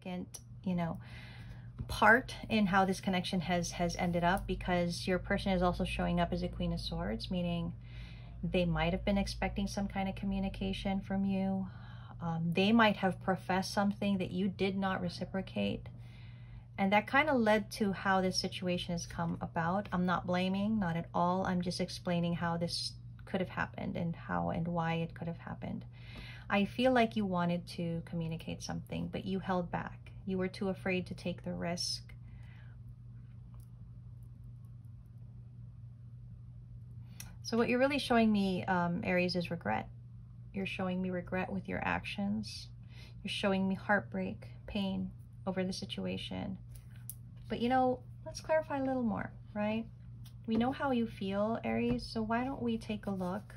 significant, you know, part in how this connection has ended up, because your person is also showing up as a Queen of Swords, meaning they might have been expecting some kind of communication from you. They might have professed something that you did not reciprocate. And that kind of led to how this situation has come about. I'm not blaming, not at all. I'm just explaining how this could have happened and how and why it could have happened. I feel like you wanted to communicate something, but you held back. You were too afraid to take the risk. So what you're really showing me, Aries, is regret. You're showing me regret with your actions. You're showing me heartbreak, pain over the situation. But you know, let's clarify a little more, right? We know how you feel, Aries, so why don't we take a look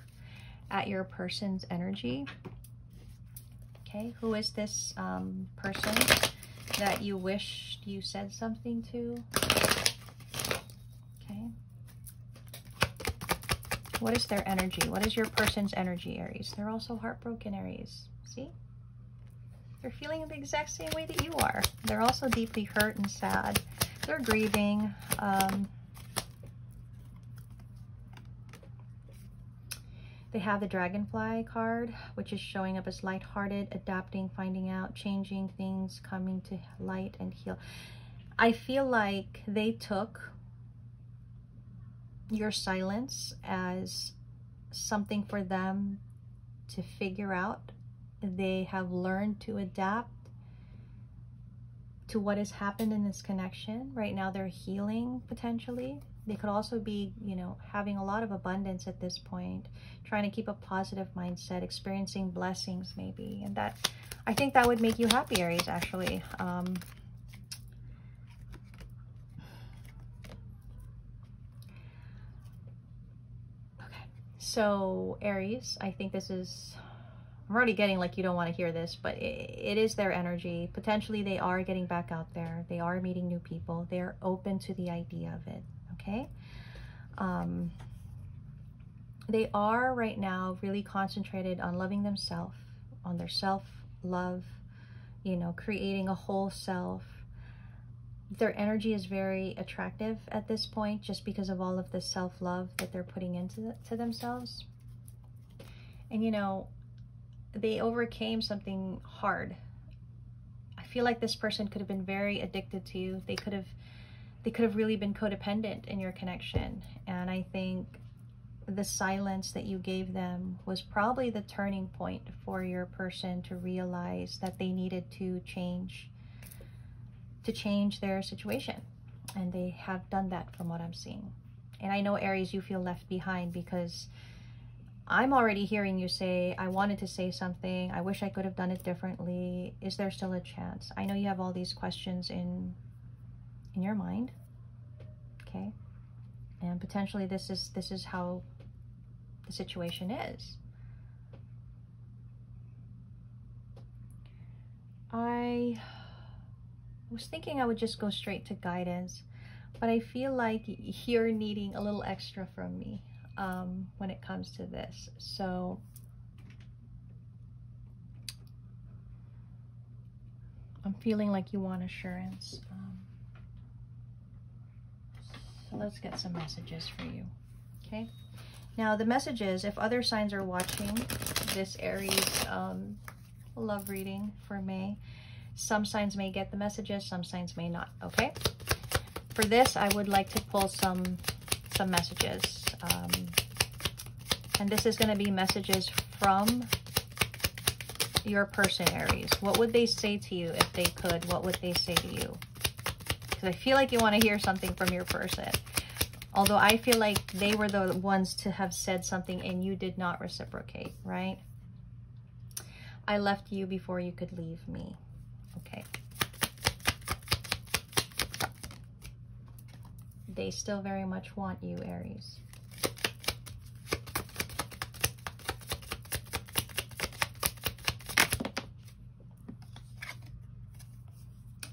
at your person's energy? Okay, who is this person that you wished you said something to? Okay. What is their energy? What is your person's energy, Aries? They're also heartbroken, Aries. See? They're feeling the exact same way that you are. They're also deeply hurt and sad. They're grieving. They have the Dragonfly card, which is showing up as lighthearted, adapting, finding out, changing things, coming to light and heal. I feel like they took your silence as something for them to figure out. They have learned to adapt to what has happened in this connection. Right now they're healing potentially. They could also be, you know, having a lot of abundance at this point, trying to keep a positive mindset, experiencing blessings maybe. And that, I think that would make you happy, Aries, actually. Okay, so Aries, I think this is, I'm already getting like you don't want to hear this, but it is their energy. Potentially they are getting back out there. They are meeting new people. They're open to the idea of it. Okay. They are right now really concentrated on loving themselves, on their self-love, you know, creating a whole self. Their energy is very attractive at this point just because of all of the self-love that they're putting into to themselves. And, you know, they overcame something hard. I feel like this person could have been very addicted to you. They could have really been codependent in your connection. And I think the silence that you gave them was probably the turning point for your person to realize that they needed to change their situation. And they have done that from what I'm seeing. And I know, Aries, you feel left behind because I'm already hearing you say, I wanted to say something. I wish I could have done it differently. Is there still a chance? I know you have all these questions in your mind. Okay. And potentially this is how the situation is. I was thinking I would just go straight to guidance, but I feel like you're needing a little extra from me when it comes to this. So I'm feeling like you want assurance. So let's get some messages for you. Okay. Now the messages, if other signs are watching this Aries love reading for May, some signs may get the messages, some signs may not. Okay. For this, I would like to pull some messages. And this is going to be messages from your person, Aries. What would they say to you if they could? What would they say to you? Because I feel like you want to hear something from your person. Although I feel like they were the ones to have said something and you did not reciprocate, right? I left you before you could leave me. Okay. They still very much want you, Aries.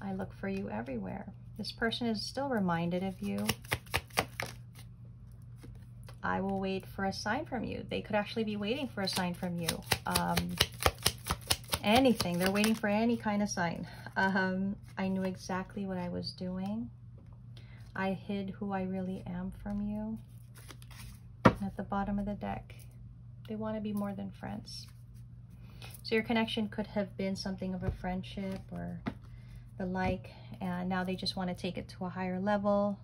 I look for you everywhere. This person is still reminded of you. I will wait for a sign from you. They could actually be waiting for a sign from you. Anything. They're waiting for any kind of sign. I knew exactly what I was doing. I hid who I really am from you. And at the bottom of the deck, they want to be more than friends. So your connection could have been something of a friendship or the like, and now they just want to take it to a higher level.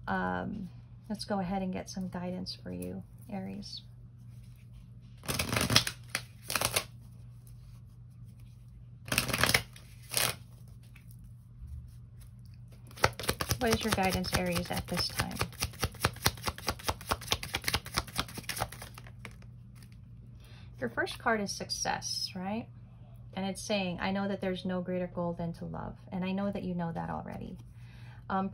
Let's go ahead and get some guidance for you, Aries. What is your guidance, Aries, at this time? Your first card is success, right? And it's saying, I know that there's no greater goal than to love. And I know that you know that already.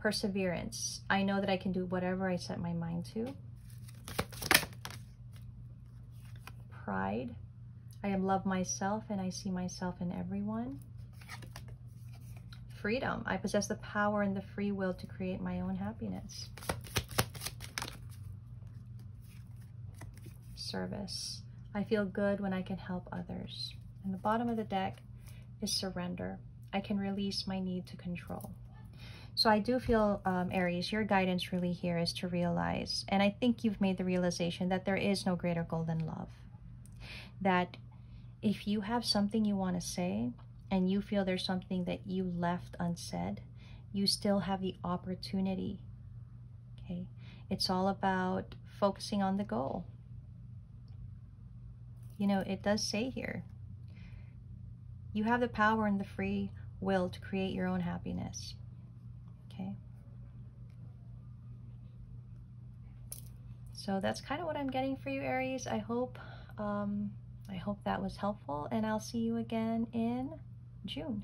Perseverance. I know that I can do whatever I set my mind to. Pride. I love myself and I see myself in everyone. Freedom. I possess the power and the free will to create my own happiness. Service. I feel good when I can help others. And the bottom of the deck is surrender. I can release my need to control. So I do feel, Aries, your guidance really here is to realize, and I think you've made the realization that there is no greater goal than love. That if you have something you want to say, and you feel there's something that you left unsaid, you still have the opportunity, okay? It's all about focusing on the goal. You know, it does say here, you have the power and the free will to create your own happiness, okay? So that's kind of what I'm getting for you, Aries. I hope that was helpful, and I'll see you again in June.